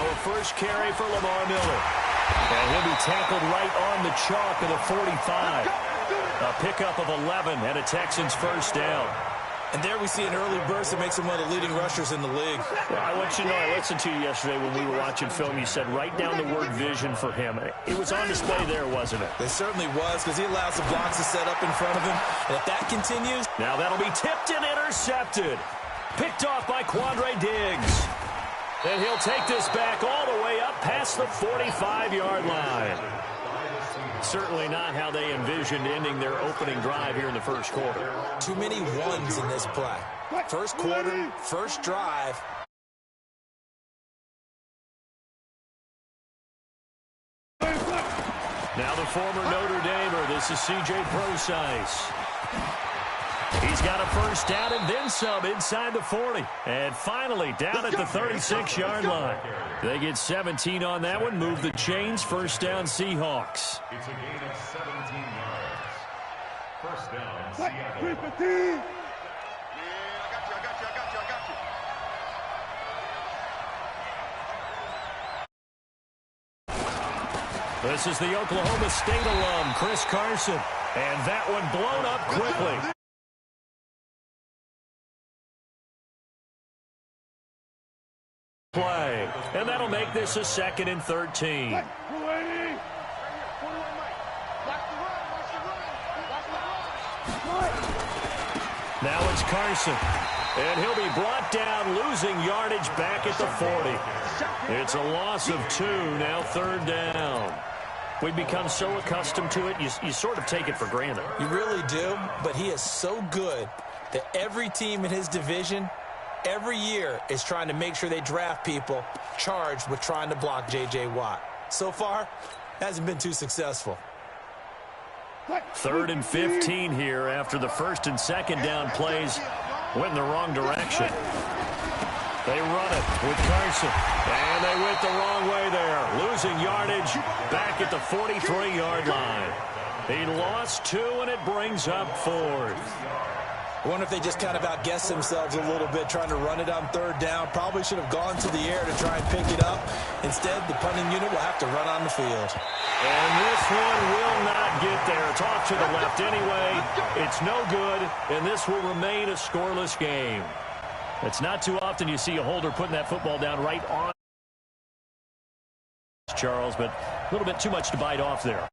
Now a first carry for Lamar Miller. And he'll be tackled right on the chalk of the 45. A pickup of 11 and a Texans first down. And there we see an early burst that makes him one of the leading rushers in the league. Well, I want you to know, I listened to you yesterday when we were watching film. You said write down the word vision for him. It was on display there, wasn't it? It certainly was, because he allows the blocks to set up in front of him. And if that continues... Now that'll be tipped and intercepted. Picked off by Quandre Diggs. And he'll take this back all the way up past the 45-yard line. Certainly not how they envisioned ending their opening drive here in the first quarter. Too many ones in this play. First quarter, first drive. Now the former Notre Damer. This is C.J. Prosise. He's got a first down and then some inside the 40. And finally down at the 36-yard line. They get 17 on that one. Move the chains. First down, Seahawks. It's a gain of 17 yards. First down, Seattle. I got you. This is the Oklahoma State alum, Chris Carson. And that one blown up quickly. Play. And that'll make this a 2nd and 13. Now it's Carson. And he'll be brought down, losing yardage back at the 40. It's a loss of 2, now 3rd down. We've become so accustomed to it, you sort of take it for granted. You really do, but he is so good that every team in his division every year is trying to make sure they draft people charged with trying to block J.J. Watt. So far, hasn't been too successful. 3rd and 15 here after the 1st and 2nd down plays went in the wrong direction. They run it with Carson, and they went the wrong way there, losing yardage back at the 43-yard line. He lost 2, and it brings up 4th. I wonder if they just kind of outguessed themselves a little bit trying to run it on 3rd down. Probably should have gone to the air to try and pick it up. Instead, the punting unit will have to run on the field. And this one will not get there. It's off to the left anyway. It's no good, and this will remain a scoreless game. It's not too often you see a holder putting that football down right on Charles, but a little bit too much to bite off there.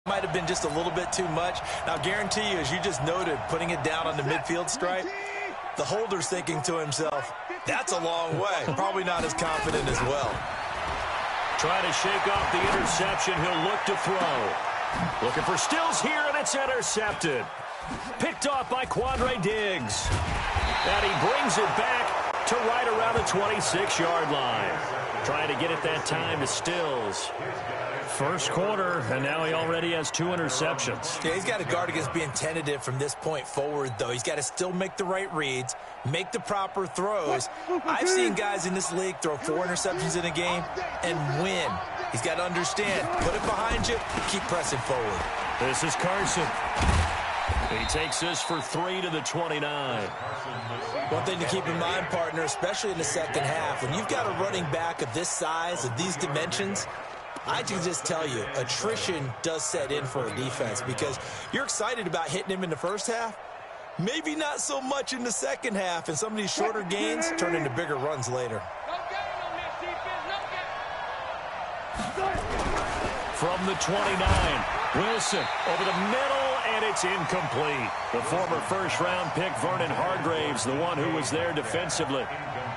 Might have been just a little bit too much. Now, I guarantee you, as you just noted, putting it down on the midfield stripe, the holder's thinking to himself, that's a long way. Probably not as confident as well. Trying to shake off the interception. He'll look to throw. Looking for Stills here, and it's intercepted. Picked off by Quandre Diggs. And he brings it back to right around the 26-yard line. Trying to get it that time to Stills. First quarter, and now he already has 2 interceptions. Yeah, he's got to guard against being tentative from this point forward, though. He's got to still make the right reads, make the proper throws. I've seen guys in this league throw 4 interceptions in a game and win. He's got to understand, put it behind you, keep pressing forward. This is Carson. He takes this for 3 to the 29. One thing to keep in mind, partner, especially in the second half, when you've got a running back of this size, of these dimensions, I can just tell you, attrition does set in for a defense because you're excited about hitting him in the first half. Maybe not so much in the second half, and some of these shorter gains turn into bigger runs later. From the 29, Wilson over the middle, and it's incomplete. The former first-round pick, Vernon Hargraves, the one who was there defensively.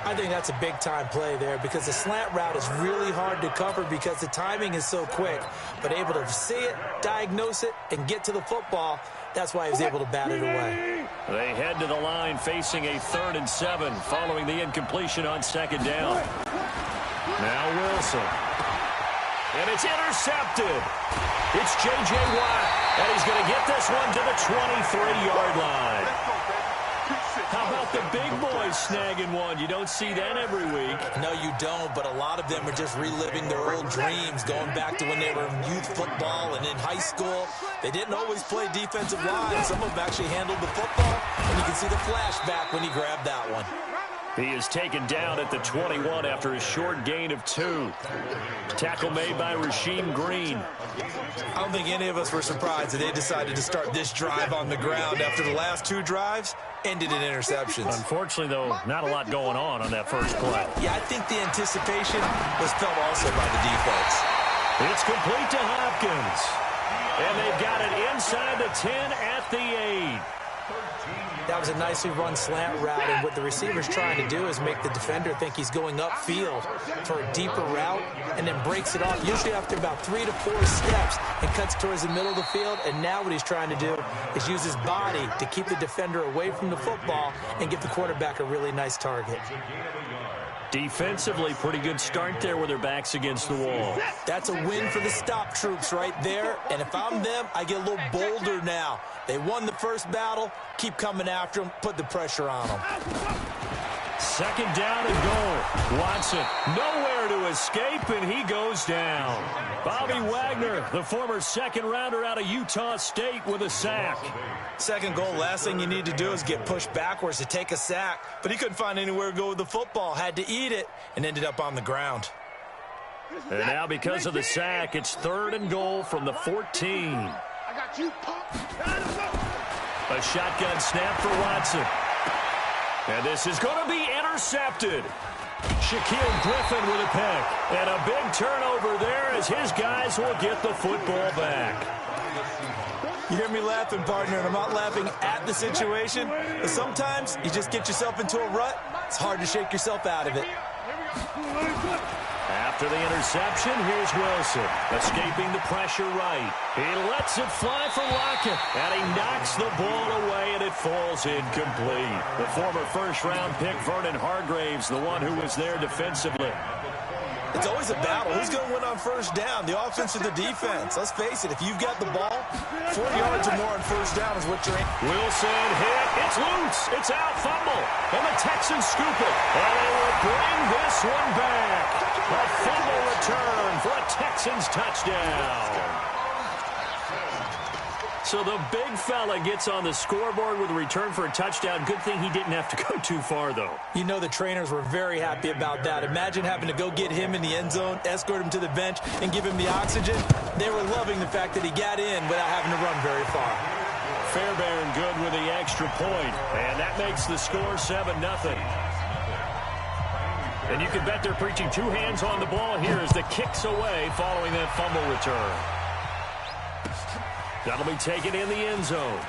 I think that's a big-time play there because the slant route is really hard to cover because the timing is so quick. But able to see it, diagnose it, and get to the football, that's why he was able to bat it away. They head to the line facing a 3rd and 7 following the incompletion on 2nd down. Now Wilson. And it's intercepted. It's J.J. Watt, and he's going to get this one to the 23-yard line. How about the big boys snagging one? You don't see that every week. No, you don't, but a lot of them are just reliving their old dreams, going back to when they were in youth football and in high school. They didn't always play defensive line. Some of them actually handled the football, and you can see the flashback when he grabbed that one. He is taken down at the 21 after a short gain of 2. Tackle made by Rasheem Green. I don't think any of us were surprised that they decided to start this drive on the ground after the last 2 drives ended in interceptions. Unfortunately, though, not a lot going on that first play. Yeah, I think the anticipation was felt also by the defense. It's complete to Hopkins. And they've got it inside the 10 at the 8. That was a nicely run slant route, and what the receiver's trying to do is make the defender think he's going upfield for a deeper route and then breaks it off, usually after about 3 to 4 steps, and cuts towards the middle of the field. And now what he's trying to do is use his body to keep the defender away from the football and give the quarterback a really nice target. Defensively, pretty good start there with their backs against the wall. That's a win for the stop troops right there. And if I'm them, I get a little bolder now. They won the first battle. Keep coming after them. Put the pressure on them. Second down and goal. Watson nowhere to escape, and he goes down. Bobby Wagner, the former second-rounder out of Utah State, with a sack. Second goal, last thing you need to do is get pushed backwards to take a sack. But he couldn't find anywhere to go with the football. Had to eat it and ended up on the ground. And now because of the sack, it's 3rd and goal from the 14. I got you, punk. A shotgun snap for Watson. And this is going to be intercepted. Shaquille Griffin with a pick. And a big turnover there as his guys will get the football back. You hear me laughing, partner, and I'm not laughing at the situation. But sometimes you just get yourself into a rut. It's hard to shake yourself out of it. After the interception, here's Wilson, escaping the pressure right. He lets it fly for Lockett, and he knocks the ball away, and it falls incomplete. The former first-round pick, Vernon Hargraves, the one who was there defensively. It's always a battle. Who's going to win on first down, the offense or the defense? Let's face it, if you've got the ball, 4 yards or more on first down is what you're in. Wilson hit. It's loose. It's out. Fumble. And the Texans scoop it. And they will bring this one back. A fumble return for a Texans touchdown. So the big fella gets on the scoreboard with a return for a touchdown. Good thing he didn't have to go too far, though. You know the trainers were very happy about that. Imagine having to go get him in the end zone, escort him to the bench, and give him the oxygen. They were loving the fact that he got in without having to run very far. Fairbairn good with the extra point, and that makes the score 7-0. And you can bet they're preaching 2 hands on the ball here as the kick's away following that fumble return. That'll be taken in the end zone.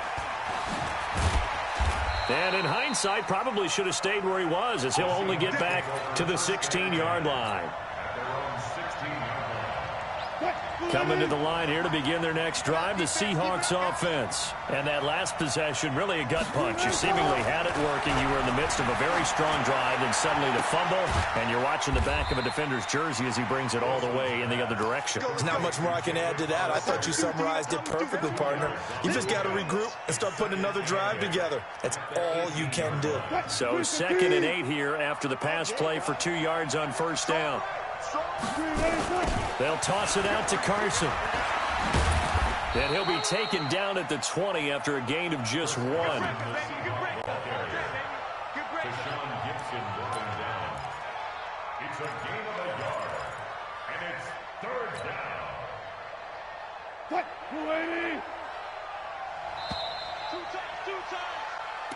And in hindsight, probably should have stayed where he was, as he'll only get back to the 16-yard line. Coming to the line here to begin their next drive, the Seahawks offense. And that last possession, really a gut punch. You seemingly had it working. You were in the midst of a very strong drive, and suddenly the fumble, and you're watching the back of a defender's jersey as he brings it all the way in the other direction. There's not much more I can add to that. I thought you summarized it perfectly, partner. You just got to regroup and start putting another drive together. That's all you can do. So 2nd and 8 here after the pass play for 2 yards on first down. They'll toss it out to Carson. And he'll be taken down at the 20 after a gain of just 1. It's a gain of a yard, and it's 3rd down. What?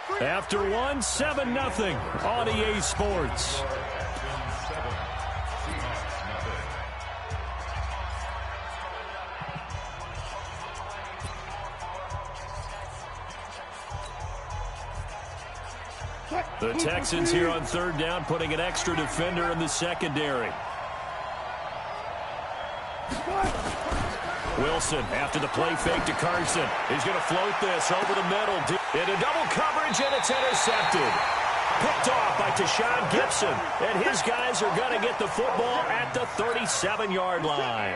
280. After 1, 7-0 on EA Sports. The Texans here on 3rd down, putting an extra defender in the secondary. Wilson, after the play fake to Carson, he's going to float this over the middle. Into double coverage, and it's intercepted. Picked off by Tashawn Gibson, and his guys are going to get the football at the 37-yard line.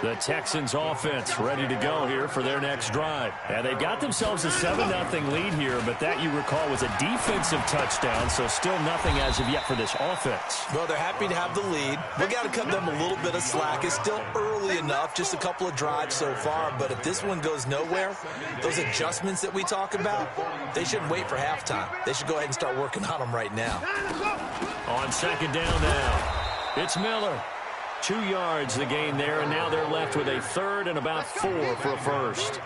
The Texans offense ready to go here for their next drive. And they've got themselves a 7-0 lead here, but that, you recall, was a defensive touchdown, so still nothing as of yet for this offense. Well, they're happy to have the lead. We got to cut them a little bit of slack. It's still early enough, just a couple of drives so far, but if this one goes nowhere, those adjustments that we talk about, they shouldn't wait for halftime. They should go ahead and start working on them right now. On second down now, it's Miller. 2 yards the gain there, and now they're left with a third and about 4 for a first.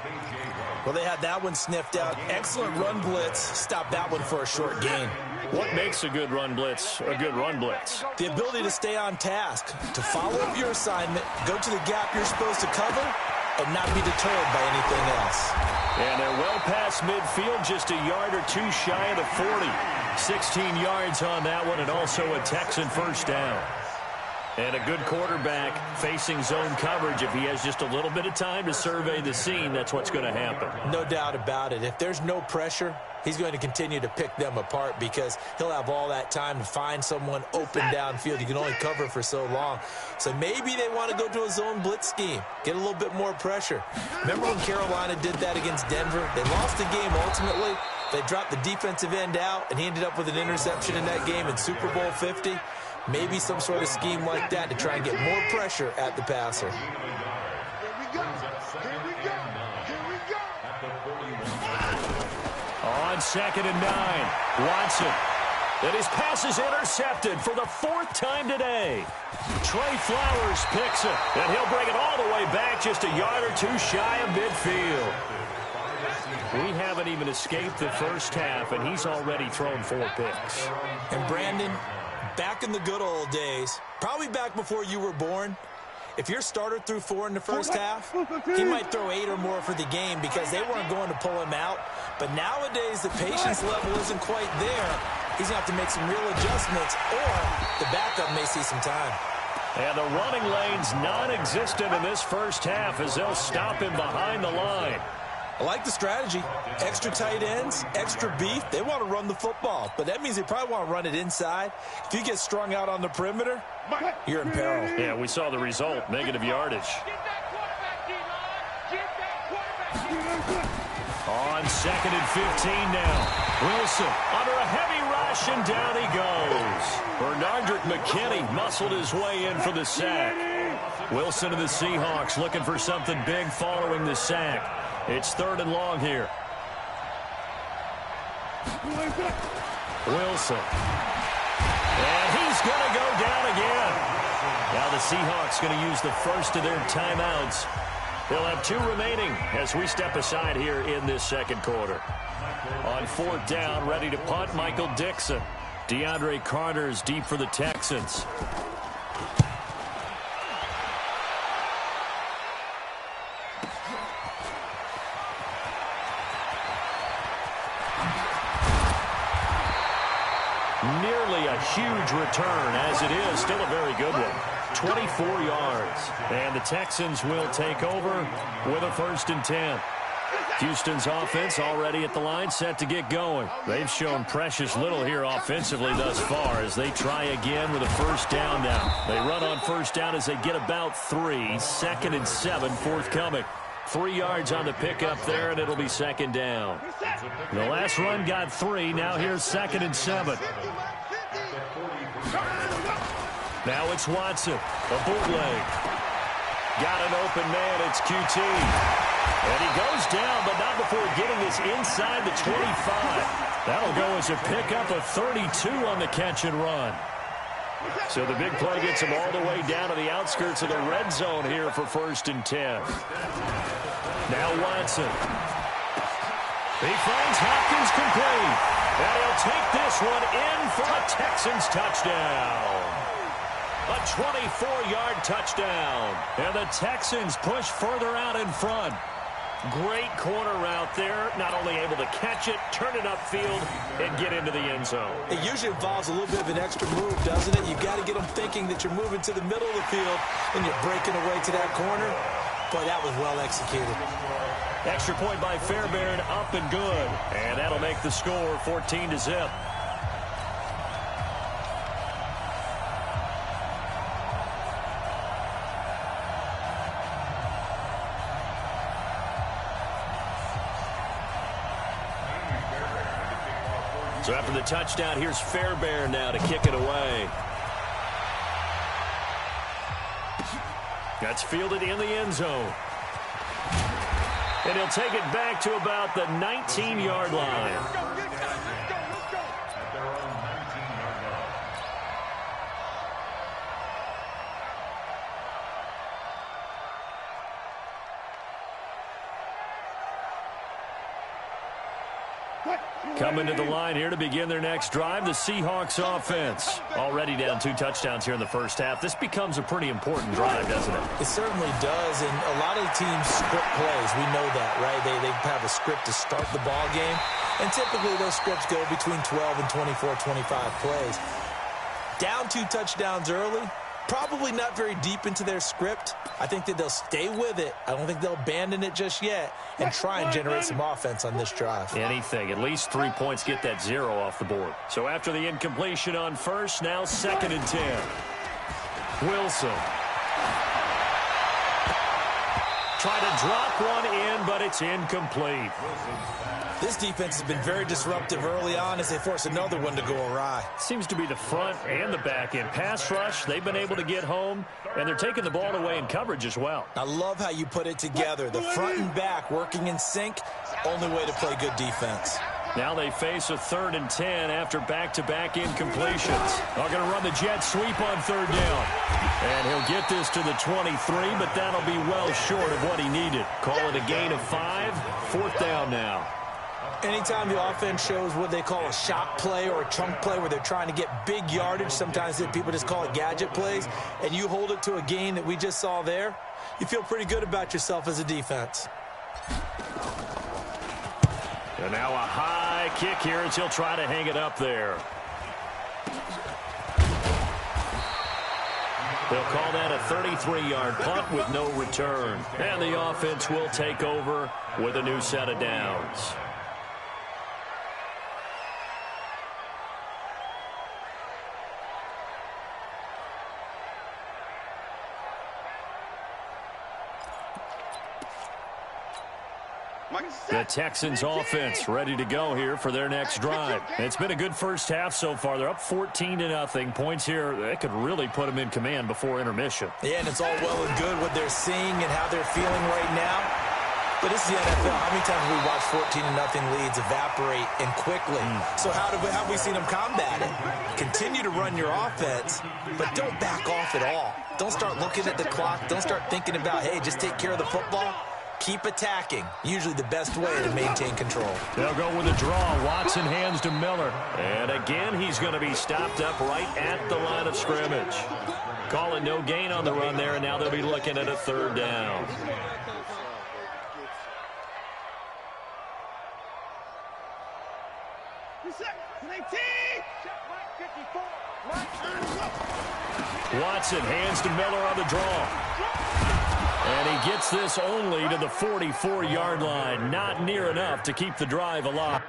Well, they had that one sniffed out. Excellent run blitz. Stop that one for a short gain. What makes a good run blitz a good run blitz? The ability to stay on task, to follow up your assignment, go to the gap you're supposed to cover, and not be deterred by anything else. And they're well past midfield, just a yard or two shy of the 40. 16 yards on that one, and also a Texan first down. And a good quarterback facing zone coverage. If he has just a little bit of time to survey the scene, that's what's going to happen. No doubt about it. If there's no pressure, he's going to continue to pick them apart because he'll have all that time to find someone open downfield. You can only cover for so long. So maybe they want to go to a zone blitz scheme, get a little bit more pressure. Remember when Carolina did that against Denver? They lost the game ultimately. They dropped the defensive end out, and he ended up with an interception in that game in Super Bowl 50. Maybe some sort of scheme like that to try and get more pressure at the passer. Here we go. Here we go. Here we go. On second and 9, Watson. And his pass is intercepted for the 4th time today. Trey Flowers picks it, and he'll bring it all the way back just a yard or two shy of midfield. We haven't even escaped the first half, and he's already thrown 4 picks. And Brandon, back in the good old days, probably back before you were born, if your starter threw 4 in the first half, he might throw 8 or more for the game because they weren't going to pull him out. But nowadays, the patience level isn't quite there. He's going to have to make some real adjustments, or the backup may see some time. And the running lane's non-existent in this first half as they'll stop him behind the line. I like the strategy. Extra tight ends, extra beef. They want to run the football, but that means they probably want to run it inside. If you get strung out on the perimeter, you're in peril. Yeah, we saw the result, negative yardage. On second and 15 now. Wilson under a heavy rush, and down he goes. Bernardrick McKinney muscled his way in for the sack. Wilson of the Seahawks looking for something big following the sack. It's 3rd and long here. Wilson. And he's going to go down again. Now the Seahawks going to use the first of their timeouts. They'll have 2 remaining as we step aside here in this second quarter. On 4th down, ready to punt, Michael Dixon. DeAndre Carter's deep for the Texans. Nearly a huge return, as it is still a very good one. 24 yards. And the Texans will take over with a 1st and 10. Houston's offense already at the line, set to get going. They've shown precious little here offensively thus far as they try again with a 1st down now. They run on 1st down as they get about 3. 2nd and 7 forthcoming. 3 yards on the pickup there, and it'll be 2nd down. The last run got 3. Now here's 2nd and 7. Now it's Watson. A bootleg. Got an open man. It's QT. And he goes down, but not before getting this inside the 25. That'll go as a pickup of 32 on the catch and run. So the big play gets him all the way down to the outskirts of the red zone here for 1st and 10. Now Watson. He finds Hopkins complete. And he'll take this one in for a Texans touchdown. A 24-yard touchdown. And the Texans push further out in front. Great corner route there. Not only able to catch it, turn it upfield, and get into the end zone. It usually involves a little bit of an extra move, doesn't it? You've got to get them thinking that you're moving to the middle of the field and you're breaking away to that corner. Boy, that was well executed. Extra point by Fairbairn, up and good. And that'll make the score 14-0. So after the touchdown, here's Fairbairn now to kick it away. That's fielded in the end zone. And he'll take it back to about the 19-yard line. Coming to the line here to begin their next drive, the Seahawks offense. Already down 2 touchdowns here in the first half. This becomes a pretty important drive, doesn't it? It certainly does, and a lot of teams script plays. We know that, right? They have a script to start the ball game, and typically those scripts go between 12 and 24, 25 plays. Down 2 touchdowns early, probably not very deep into their script. I think that they'll stay with it. I don't think they'll abandon it just yet and try and generate some offense on this drive. Anything. At least 3 points, get that 0 off the board. So after the incompletion on first, now 2nd and 10. Wilson. Try to drop one in, but it's incomplete. This defense has been very disruptive early on as they force another one to go awry. Seems to be the front and the back end. Pass rush, they've been able to get home, and they're taking the ball away in coverage as well. I love how you put it together. The front and back working in sync, only way to play good defense. Now they face a 3rd and 10 after back-to-back incompletions. They're going to run the jet sweep on 3rd down. And he'll get this to the 23, but that'll be well short of what he needed. Call it a gain of 5, 4th down now. Anytime the offense shows what they call a shot play or a chunk play where they're trying to get big yardage, sometimes people just call it gadget plays, and you hold it to a gain that we just saw there, you feel pretty good about yourself as a defense. And now a high kick here as he'll try to hang it up there. They'll call that a 33-yard punt with no return. And the offense will take over with a new set of downs. The Texans offense ready to go here for their next drive. It's been a good first half so far. They're up 14-0. Points here, that could really put them in command before intermission. Yeah, and it's all well and good what they're seeing and how they're feeling right now. But this is the NFL. How many times have we watched 14-0 leads evaporate and quickly? So how have we seen them combat it? Continue to run your offense, but don't back off at all. Don't start looking at the clock. Don't start thinking about, hey, just take care of the football. Keep attacking. Usually the best way to maintain control. They'll go with a draw. Watson hands to Miller. And again, he's going to be stopped up right at the line of scrimmage. Call it no gain on the run there, and now they'll be looking at a 3rd down. Watson hands to Miller on the draw. And he gets this only to the 44-yard line. Not near enough to keep the drive alive.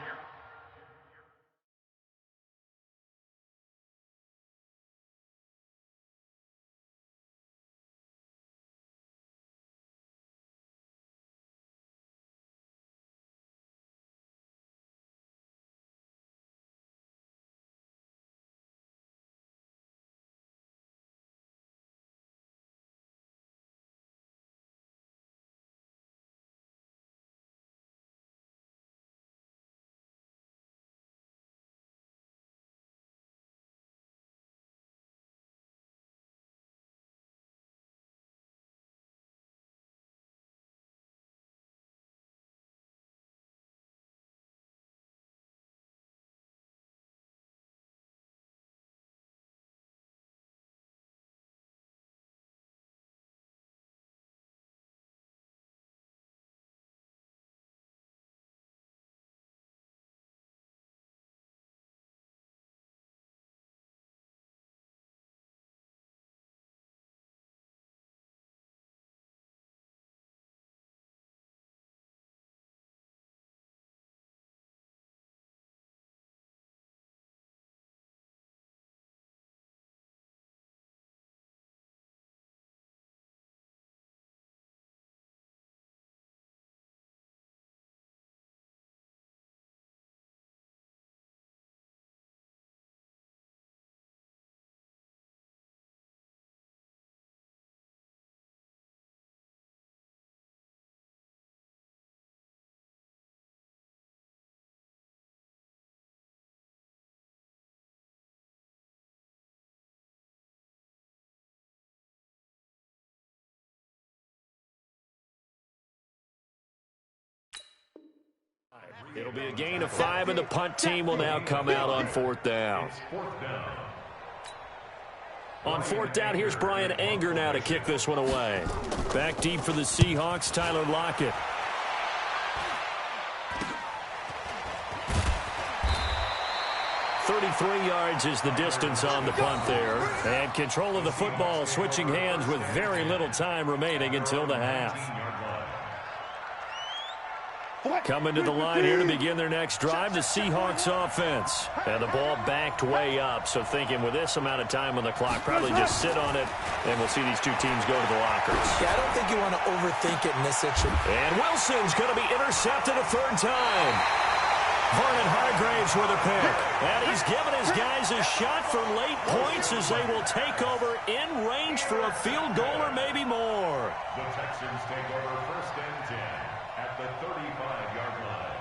It'll be a gain of 5, and the punt team will now come out on 4th down. On 4th down, here's Brian Anger now to kick this one away. Back deep for the Seahawks, Tyler Lockett. .33 yards is the distance on the punt there. And control of the football, switching hands with very little time remaining until the half. Coming to the line here to begin their next drive, the Seahawks offense. And the ball backed way up, so thinking with this amount of time on the clock, probably just sit on it, and we'll see these two teams go to the lockers. Yeah, I don't think you want to overthink it in this situation. And Wilson's going to be intercepted a 3rd time. Vernon Hargraves with a pick. And he's given his guys a shot for late points as they will take over in range for a field goal or maybe more. The Texans take over 1st and 10 at the 35-yard line.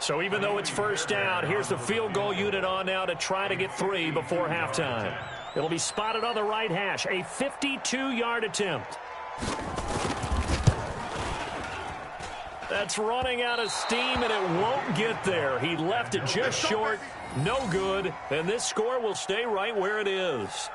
So even though it's 1st down, here's the field goal unit on now to try to get 3 before halftime. It'll be spotted on the right hash, a 52-yard attempt. That's running out of steam, and it won't get there. He left it just short, no good, and this score will stay right where it is.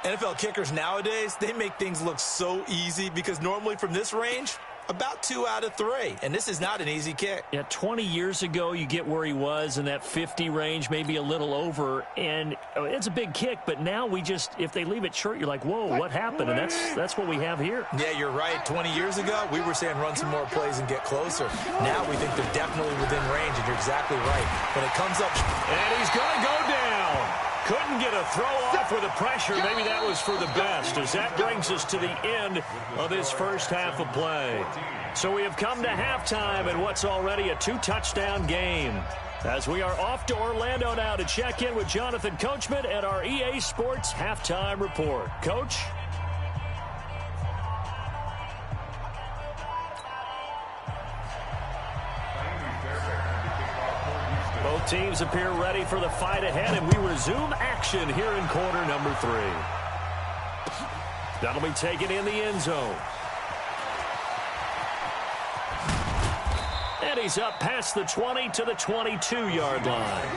NFL kickers nowadays, they make things look so easy because normally from this range, about 2 out of 3, and this is not an easy kick. Yeah, 20 years ago, you get where he was in that 50 range, maybe a little over, and it's a big kick, but now we just, if they leave it short, you're like, whoa, what happened? And that's what we have here. Yeah, you're right. 20 years ago, we were saying run some more plays and get closer. Now we think they're definitely within range, and you're exactly right. When it comes up, and he's going to go down. Couldn't get a throw off with the pressure. Maybe that was for the best, as that brings us to the end of this first half of play. So we have come to halftime in what's already a 2-touchdown game. As we are off to Orlando now to check in with Jonathan Coachman at our EA Sports Halftime Report. Coach? Both teams appear ready for the fight ahead, and we resume action here in quarter number 3. That'll be taken in the end zone. And he's up past the 20 to the 22-yard line.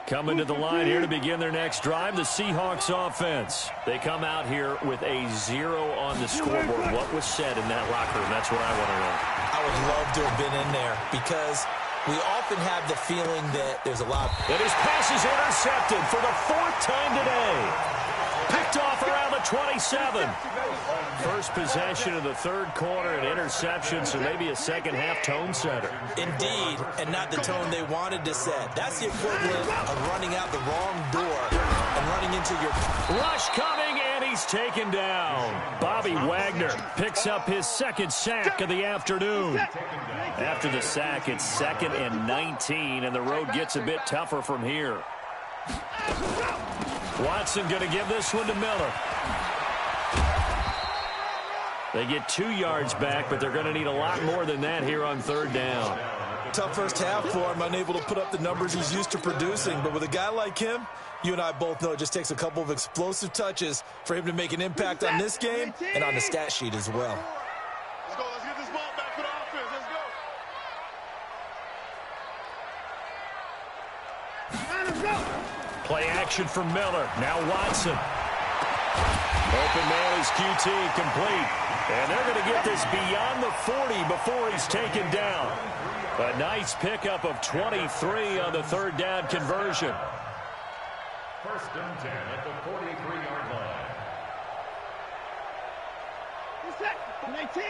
Coming to the line here to begin their next drive, the Seahawks offense. They come out here with a 0 on the scoreboard. What was said in that locker room? That's what I want to know. I would love to have been in there because we often have the feeling that there's a lot. And his pass is intercepted for the 4th time today. Picked off around the 27. First possession of the 3rd quarter, an interception, so maybe a second-half tone setter. Indeed, and not the tone they wanted to set. That's the equivalent of running out the wrong door and running into your... Rush coming, and he's taken down. Bobby Wagner picks up his 2nd sack of the afternoon. After the sack, it's 2nd and 19, and the road gets a bit tougher from here. Watson going to give this one to Miller. They get 2 yards back, but they're going to need a lot more than that here on 3rd down. Tough first half for him, unable to put up the numbers he's used to producing. But with a guy like him, you and I both know it just takes a couple of explosive touches for him to make an impact on this game and on the stat sheet as well. Let's go. Let's get this ball back for the offense. Let's go. Play action from Miller. Now Watson. Open man is QT, complete. And they're going to get this beyond the 40 before he's taken down. A nice pickup of 23 on the 3rd down conversion. 1st and 10 at the 43-yard line. Who's that? 19.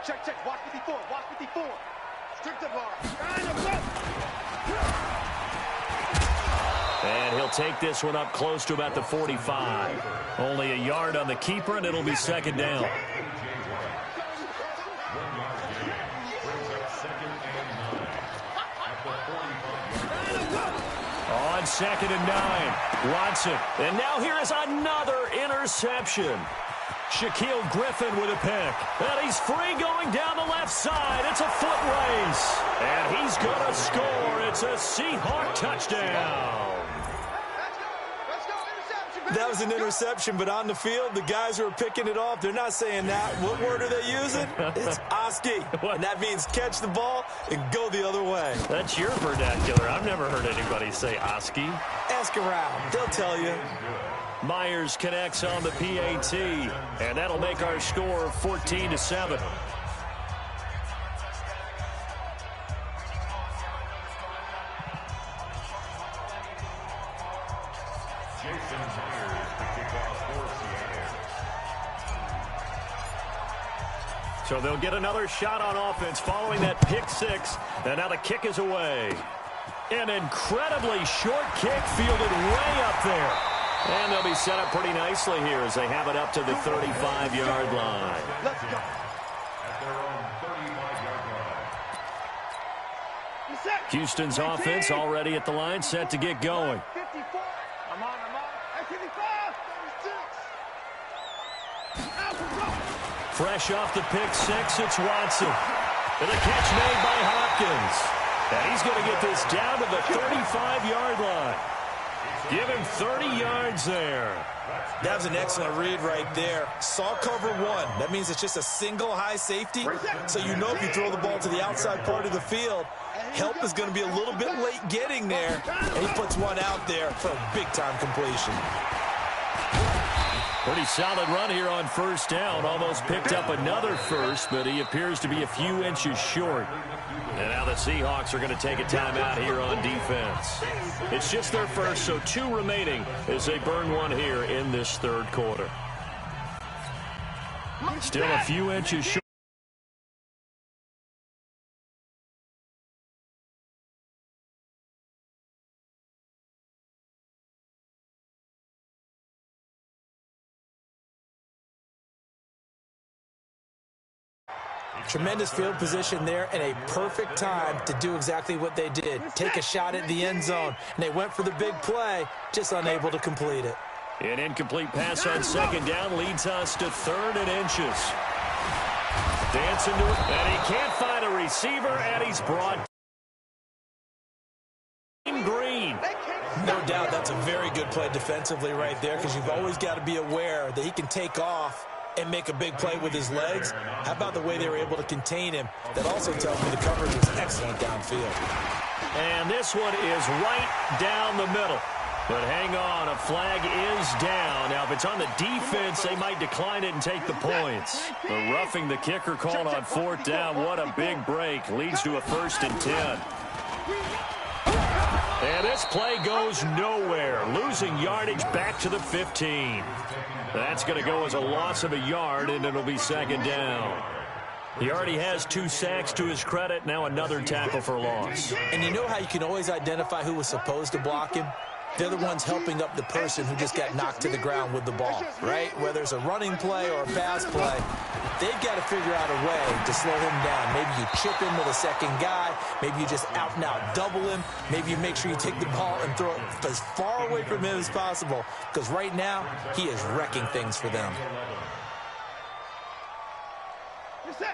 Check. Watch 54. Watch 54. Strict the bar. And he'll take this one up close to about the 45. Only a yard on the keeper, and it'll be 2nd down. On 2nd and 9, Watson. And now here is another interception. Shaquille Griffin with a pick. And he's free going down the left side. It's a foot race. And he's going to score. It's a Seahawk touchdown. That was an interception, but on the field, the guys who are picking it off, they're not saying that. What word are they using? It's Oski. And that means catch the ball and go the other way. That's your vernacular. I've never heard anybody say Oski. Ask around. They'll tell you. Myers connects on the PAT, and that'll make our score 14-7. So they'll get another shot on offense following that pick six. And now the kick is away. An incredibly short kick fielded way up there. And they'll be set up pretty nicely here as they have it up to the 35-yard line. Let's go. At their own 35-yard line. Houston's offense already at the line, set to get going. 54. I'm on. 55. 36. Fresh off the pick six, it's Watson. And a catch made by Hopkins. And he's going to get this down to the 35-yard line. Give him 30 yards there. That was an excellent read right there. Saw cover one. That means it's just a single high safety. So you know if you throw the ball to the outside part of the field, help is going to be a little bit late getting there. And he puts one out there for a big-time completion. Pretty solid run here on first down. Almost picked up another first, but he appears to be a few inches short. And now the Seahawks are going to take a timeout here on defense. It's just their first, so 2 remaining as they burn one here in this third quarter. Still a few inches short. Tremendous field position there and a perfect time to do exactly what they did. Take a shot at the end zone. And they went for the big play, just unable to complete it. An incomplete pass on second down leads us to 3rd and inches. Dancing to it, and he can't find a receiver, and he's brought Green. No doubt that's a very good play defensively right there, because you've always got to be aware that he can take off and make a big play with his legs. How about the way they were able to contain him? That also tells me the coverage was excellent downfield. And this one is right down the middle. But hang on, a flag is down. Now, if it's on the defense, they might decline it and take the points. The roughing the kicker called on 4th down. What a big break. Leads to a 1st and 10. And this play goes nowhere. Losing yardage back to the 15. That's going to go as a loss of a yard, and it'll be 2nd down. He already has 2 sacks to his credit. Now another tackle for loss. And you know how you can always identify who was supposed to block him? They're the ones helping up the person who just got knocked to the ground with the ball, right? Whether it's a running play or a pass play, they've got to figure out a way to slow him down. Maybe you chip him with a second guy. Maybe you just out and out double him. Maybe you make sure you take the ball and throw it as far away from him as possible, because right now he is wrecking things for them.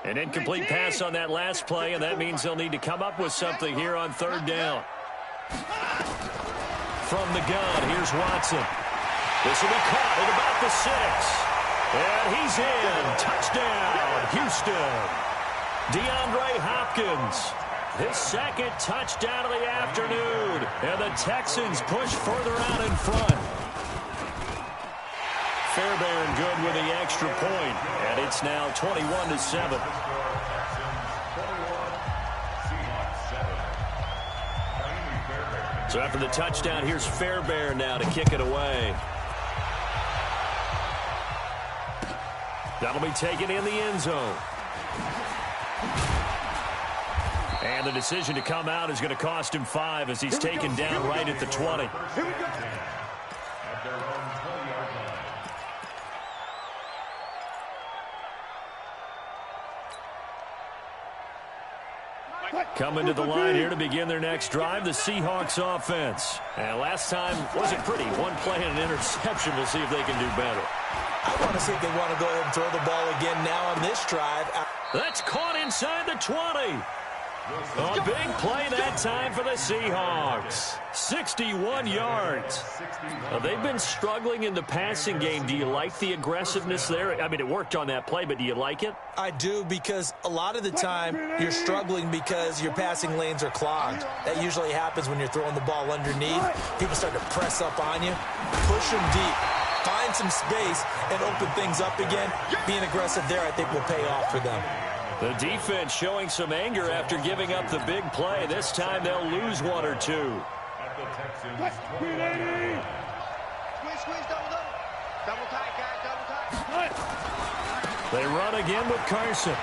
An incomplete pass on that last play, and that means they'll need to come up with something here on 3rd down. From the gun, here's Watson. This will be caught at about the 6. And he's in. Touchdown, Houston. DeAndre Hopkins. His 2nd touchdown of the afternoon. And the Texans push further out in front. Fairbairn good with the extra point. And it's now 21-7. So after the touchdown, here's Fairbairn now to kick it away. That'll be taken in the end zone. And the decision to come out is going to cost him 5 as he's taken down right at the 20. At their own 20-yard line. Coming to the line here to begin their next drive, the Seahawks offense. And last time wasn't pretty. One play and an interception. We'll see if they can do better. I want to see if they want to go ahead and throw the ball again now on this drive. That's caught inside the 20. A big play that time for the Seahawks. 61 yards. They've been struggling in the passing game. Do you like the aggressiveness there? I mean, it worked on that play, but do you like it? I do, because a lot of the time you're struggling because your passing lanes are clogged. That usually happens when you're throwing the ball underneath. People start to press up on you. Push them deep. Find some space and open things up again. Being aggressive there, I think, will pay off for them. The defense showing some anger after giving up the big play. This time they'll lose one or two. At the Texans, Squeeze, double tight, guys, double tight. They run again with Carson.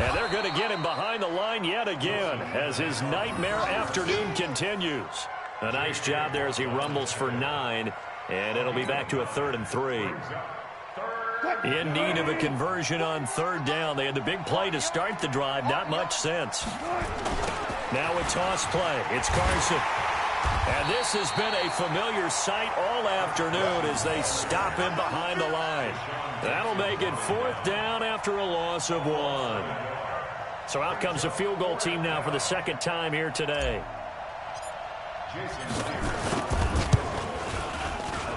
And they're going to get him behind the line yet again as his nightmare afternoon continues. A nice job there as he rumbles for 9, and it'll be back to a 3rd and 3. In need of a conversion on 3rd down. They had the big play to start the drive. Not much sense. Now a toss play. It's Carson. And this has been a familiar sight all afternoon as they stop him behind the line. That'll make it 4th down after a loss of 1. So out comes a field goal team now for the 2nd time here today.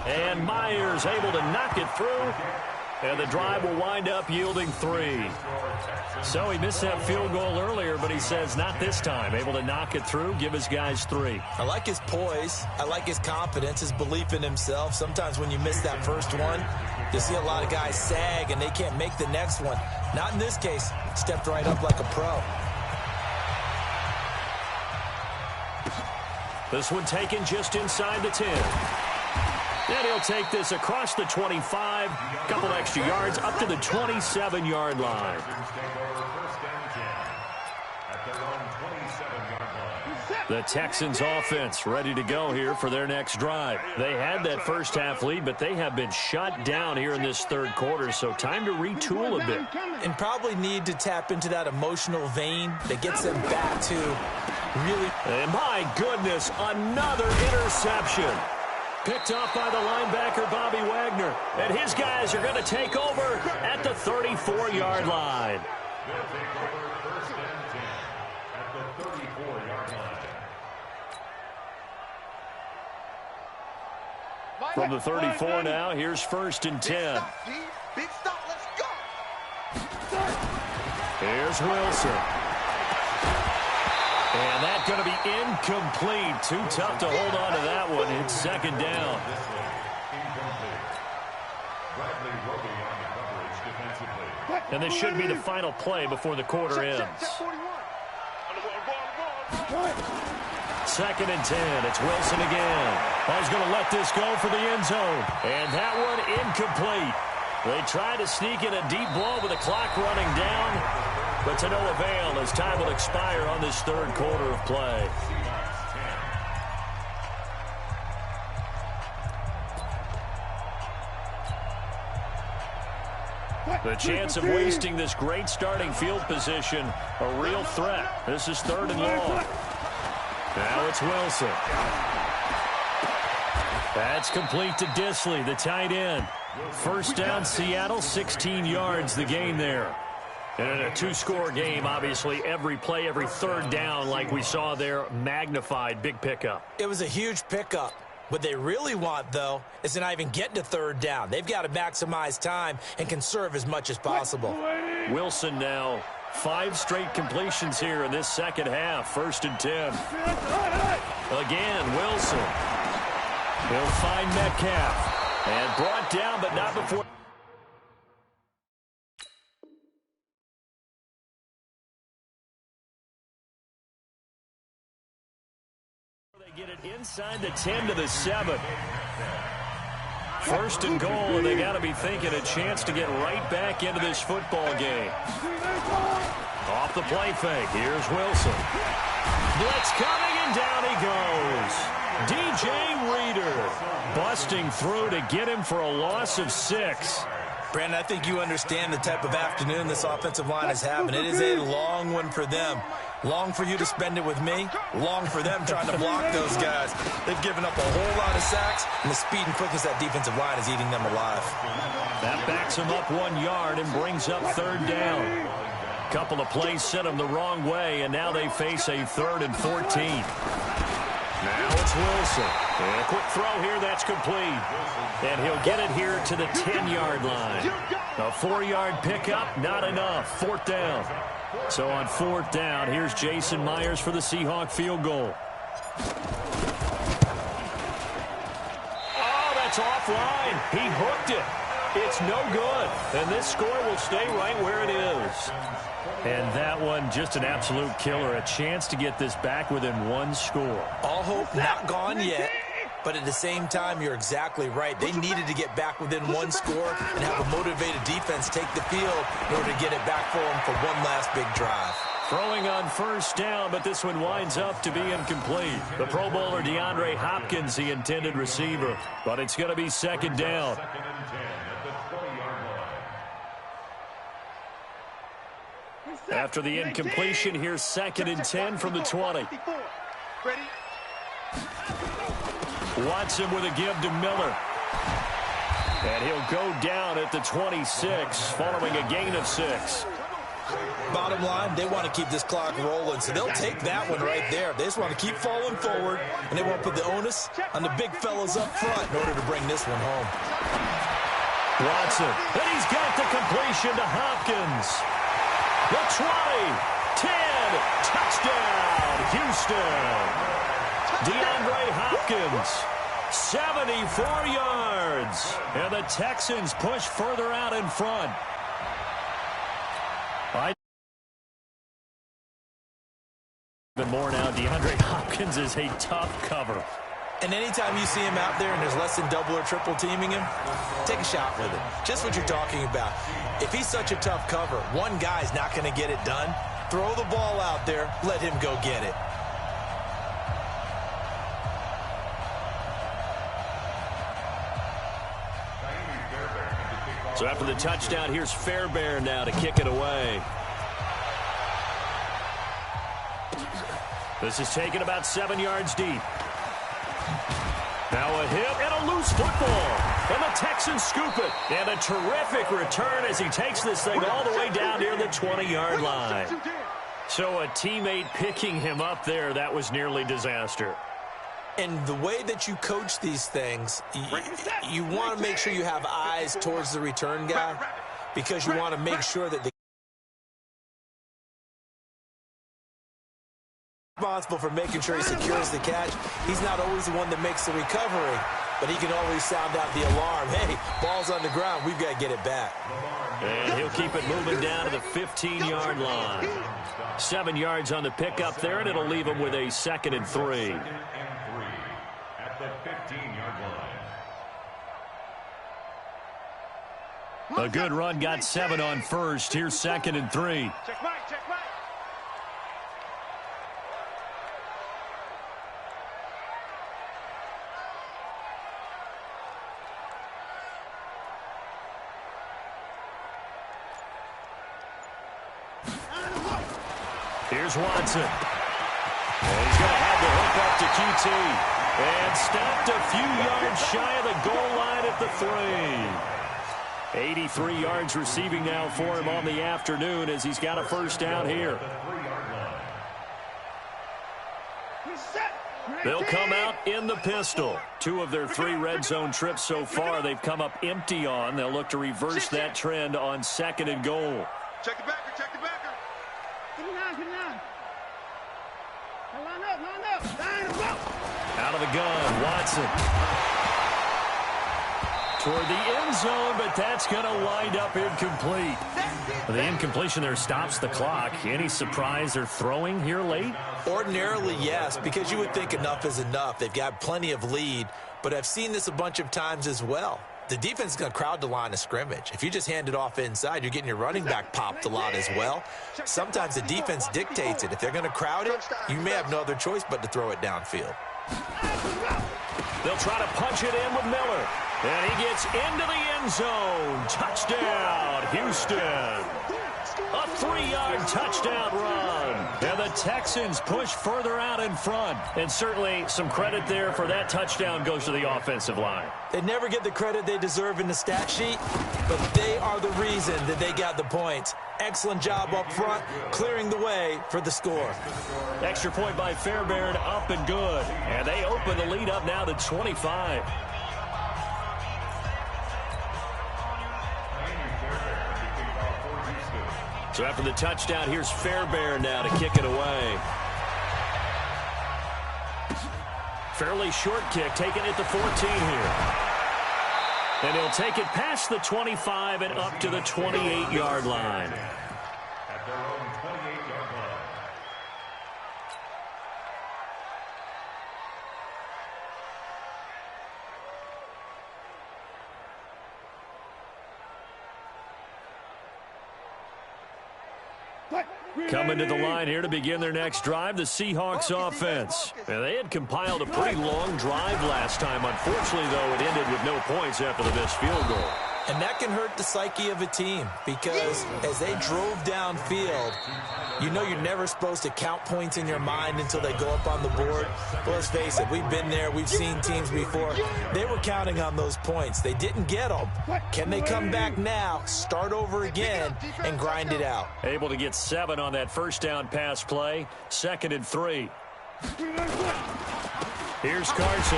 And Myers able to knock it through. And the drive will wind up yielding 3. So he missed that field goal earlier, but he says not this time. Able to knock it through, give his guys 3. I like his poise. I like his confidence, his belief in himself. Sometimes when you miss that first one, you see a lot of guys sag and they can't make the next one. Not in this case. Stepped right up like a pro. This one taken just inside the 10. And he'll take this across the 25, a couple extra yards, up to the 27-yard line. The Texans offense ready to go here for their next drive. They had that first half lead, but they have been shut down here in this 3rd quarter, so time to retool a bit. And probably need to tap into that emotional vein that gets them back to really... And my goodness, another interception. Picked off by the linebacker, Bobby Wagner. And his guys are going to take over at the 34-yard line. They'll take over 1st and 10 at the 34-yard line. From the 34 now, here's 1st and 10. Big stop, let's go. Here's Wilson. And that's going to be incomplete. Too tough to hold on to that one. It's 2nd down. And this should be the final play before the quarter ends. 2nd and 10. It's Wilson again. He's going to let this go for the end zone. And that one incomplete. They try to sneak in a deep blow with the clock running down. But to no avail as time will expire on this 3rd quarter of play. The chance of wasting this great starting field position, a real threat. This is 3rd and long. Now it's Wilson. That's complete to Disley, the tight end. 1st down, Seattle, 16 yards the gain there. And in a 2-score game, obviously, every play, every 3rd down, like we saw there, magnified, big pickup. It was a huge pickup. What they really want, though, is to not even get to 3rd down. They've got to maximize time and conserve as much as possible. Wilson now, 5 straight completions here in this 2nd half. 1st and 10. Again, Wilson. He'll find Metcalf. And brought down, but not before. Get it inside the 10 to the 7. 1st and goal, and they got to be thinking a chance to get right back into this football game. Off the play fake, here's Wilson. Blitz coming, and down he goes. DJ Reader busting through to get him for a loss of 6. Brandon, I think you understand the type of afternoon this offensive line is having. It is a long one for them. Long for you to spend it with me. Long for them trying to block those guys. They've given up a whole lot of sacks, and the speed and quickness of that defensive line is eating them alive. That backs them up 1 yard and brings up 3rd down. A couple of plays sent them the wrong way, and now they face a 3rd and 14. Now it's Wilson. And a quick throw here, that's complete. And he'll get it here to the 10-yard line. A 4-yard pickup, not enough. 4th down. So on 4th down, here's Jason Myers for the Seahawk field goal. Oh, that's offline. He hooked it. It's no good. And this score will stay right where it is. And that one, just an absolute killer. A chance to get this back within 1 score. All hope not gone yet. But at the same time, you're exactly right. They needed to get back within 1 score and have a motivated defense take the field in order to get it back for them for one last big drive. Throwing on 1st down, but this one winds up to be incomplete. The Pro Bowler DeAndre Hopkins, the intended receiver. But it's going to be 2nd down. After the incompletion, here's 2nd and 10 from the 20. Watson with a give to Miller. And he'll go down at the 26, following a gain of 6. Bottom line, they want to keep this clock rolling, so they'll take that one right there. They just want to keep falling forward, and they won't put the onus on the big fellas up front in order to bring this one home. Watson, and he's got the completion to Hopkins. The 20, 10, touchdown, Houston. DeAndre Hopkins, 74 yards. And the Texans push further out in front. Even more now, DeAndre Hopkins is a tough cover. And anytime you see him out there and there's less than double or triple teaming him, take a shot with it. Just what you're talking about. If he's such a tough cover, one guy's not going to get it done. Throw the ball out there. Let him go get it. So after the touchdown, here's Fairbairn now to kick it away. This is taken about 7 yards deep. Now a hit and a loose football. And the Texans scoop it. And a terrific return as he takes this thing all the way down near the 20-yard line. So a teammate picking him up there, that was nearly disaster. And the way that you coach these things, you want to make sure you have eyes towards the return guy because you want to make sure that the responsible for making sure he secures the catch. He's not always the one that makes the recovery, but he can always sound out the alarm. Hey, ball's on the ground. We've got to get it back. And he'll keep it moving down to the 15-yard line. 7 yards on the pickup there, and it'll leave him with a 2nd and 3. At the 15-yard line. A good run, got 7 on first. Here's 2nd and 3. Check right, check right. Here's Watson. And he's going to have the hook up to QT. And stopped a few yards shy of the goal line at the 3. 83 yards receiving now for him on the afternoon as he's got a first down here. They'll come out in the pistol. 2 of their 3 red zone trips so far they've come up empty on. They'll look to reverse that trend on 2nd and goal. Check the backer, check the backer. Get it down. Line up. Out of the gun, Watson. Toward the end zone, but that's going to wind up incomplete. The incompletion there stops the clock. Any surprise they're throwing here late? Ordinarily, yes, because you would think enough is enough. They've got plenty of lead, but I've seen this a bunch of times as well. The defense is going to crowd the line of scrimmage. If you just hand it off inside, you're getting your running back popped a lot as well. Sometimes the defense dictates it. If they're going to crowd it, you may have no other choice but to throw it downfield. They'll try to punch it in with Miller. And he gets into the end zone. Touchdown, Houston. A 3-yard touchdown run. And the Texans push further out in front. And certainly some credit there for that touchdown goes to the offensive line. They never get the credit they deserve in the stat sheet, but they are the reason that they got the points. Excellent job up front, clearing the way for the score. Extra point by Fairbairn, up and good. And they open the lead up now to 25. So after the touchdown, here's Fairbairn now to kick it away. Fairly short kick, taking it to 14 here. And he'll take it past the 25 and up to the 28-yard line. At their own 28-yard line. Coming to the line here to begin their next drive, the Seahawks offense. And they had compiled a pretty long drive last time. Unfortunately, though, it ended with no points after the missed field goal. And that can hurt the psyche of a team because as they drove downfield, you know you're never supposed to count points in your mind until they go up on the board. But let's face it, we've been there. We've seen teams before. They were counting on those points. They didn't get them. Can they come back now, start over again, and grind it out? Able to get 7 on that first down pass play. 2nd and 3. Here's Carson.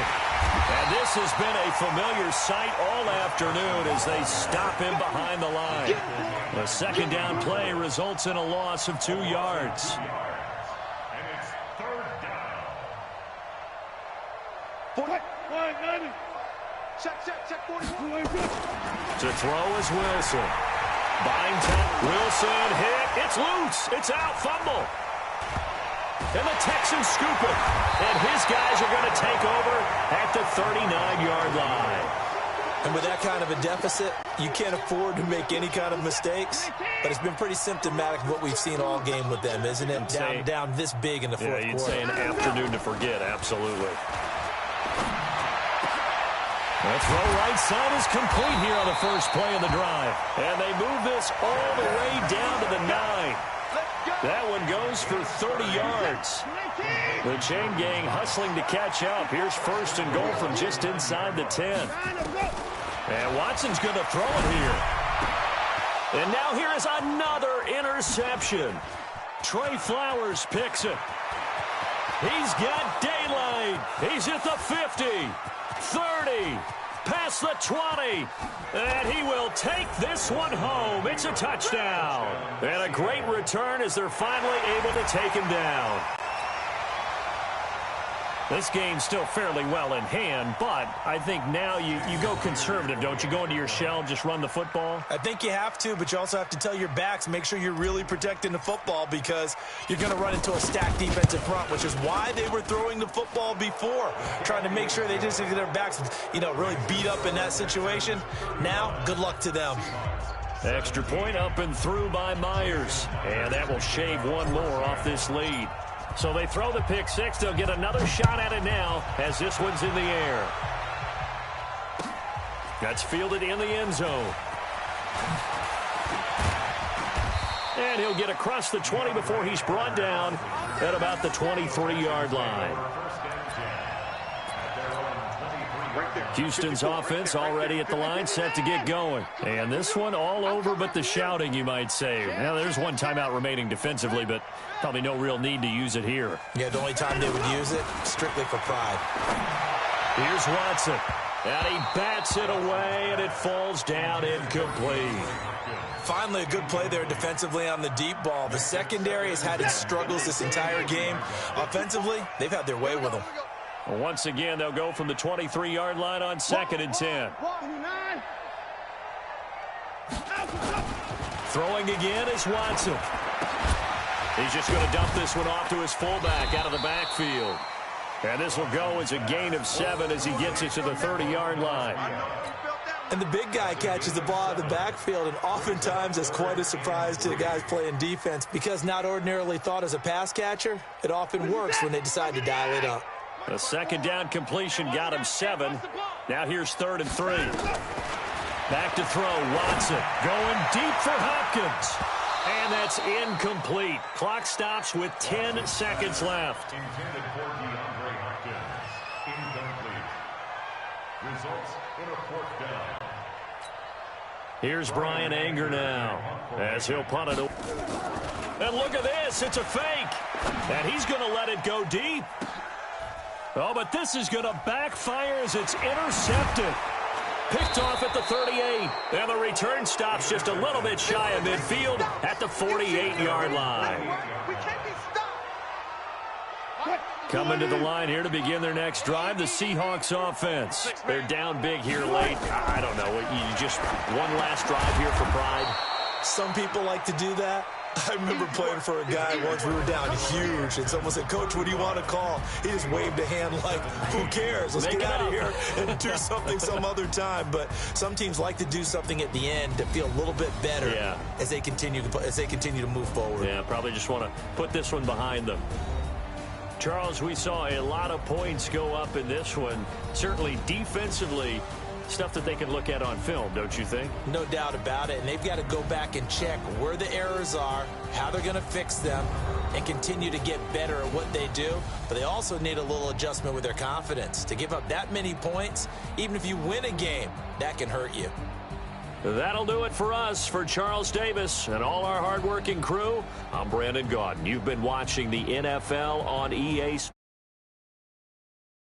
And this has been a familiar sight all afternoon as they stop him behind the line. The 2nd down play results in a loss of 2 yards. And it's 3rd down. Check, 44. To throw is Wilson. Buying time. Wilson hit. It's loose. It's out. Fumble. And the Texans scoop it. And his guys are going to take over at the 39-yard line. And with that kind of a deficit, you can't afford to make any kind of mistakes. But it's been pretty symptomatic of what we've seen all game with them, isn't it? Down this big in the fourth quarter. Yeah, you'd say an afternoon to forget, absolutely. The throw right side is complete here on the first play of the drive. And they move this all the way down to the 9. That one goes for 30 yards. The chain gang hustling to catch up. Here's 1st and goal from just inside the 10. And Watson's going to throw it here. And now here is another interception. Trey Flowers picks it. He's got daylight. He's at the 50, 30, past the 20. And he will take this one home. It's a touchdown. And a great return as they're finally able to take him down. This game's still fairly well in hand, but I think now you go conservative, don't you? Go into your shell, just run the football? I think you have to, but you also have to tell your backs, make sure you're really protecting the football because you're going to run into a stacked defensive front, which is why they were throwing the football before, trying to make sure they just get their backs, really beat up in that situation. Now, good luck to them. Extra point up and through by Myers, and that will shave one more off this lead. So they throw the pick 6. They'll get another shot at it now as this one's in the air. That's fielded in the end zone. And he'll get across the 20 before he's brought down at about the 23-yard line. Houston's offense already at the line, set to get going. And this one all over but the shouting, you might say. Now, there's one timeout remaining defensively, but probably no real need to use it here. Yeah, the only time they would use it, strictly for pride. Here's Watson. And he bats it away, and it falls down incomplete. Finally, a good play there defensively on the deep ball. The secondary has had its struggles this entire game. Offensively, they've had their way with them. Once again, they'll go from the 23-yard line on 2nd and 10. Throwing again is Watson. He's just going to dump this one off to his fullback out of the backfield. And this will go as a gain of 7 as he gets it to the 30-yard line. And the big guy catches the ball out of the backfield, and oftentimes it's quite a surprise to the guys playing defense because not ordinarily thought as a pass catcher, it often works when they decide to dial it up. The second down completion got him 7. Now here's 3rd and 3. Back to throw, Watson going deep for Hopkins. And that's incomplete. Clock stops with 10 seconds left. Intended for DeAndre Hopkins. Incomplete. Results in a 4th down. Here's Brian Anger now as he'll punt it. And look at this. It's a fake. And he's going to let it go deep. Oh, but this is going to backfire as it's intercepted. Picked off at the 38. And the return stops just a little bit shy of midfield at the 48-yard line. We can't be stopped. Coming to the line here to begin their next drive, the Seahawks offense. They're down big here late. I don't know. You just one last drive here for pride. Some people like to do that. I remember playing for a guy once. We were down huge, and someone said, "Coach, what do you want to call?" He just waved a hand like, "Who cares? Let's get out of here and do something some other time." But some teams like to do something at the end to feel a little bit better as they continue to move forward. Yeah, probably just want to put this one behind them. Charles, we saw a lot of points go up in this one. Certainly defensively, stuff that they can look at on film, don't you think? No doubt about it, and they've got to go back and check where the errors are, how they're going to fix them, and continue to get better at what they do. But they also need a little adjustment with their confidence. To give up that many points, even if you win a game, that can hurt you. That'll do it for us. For Charles Davis and all our hardworking crew, I'm Brandon Gaudin. You've been watching the NFL on EA Sports.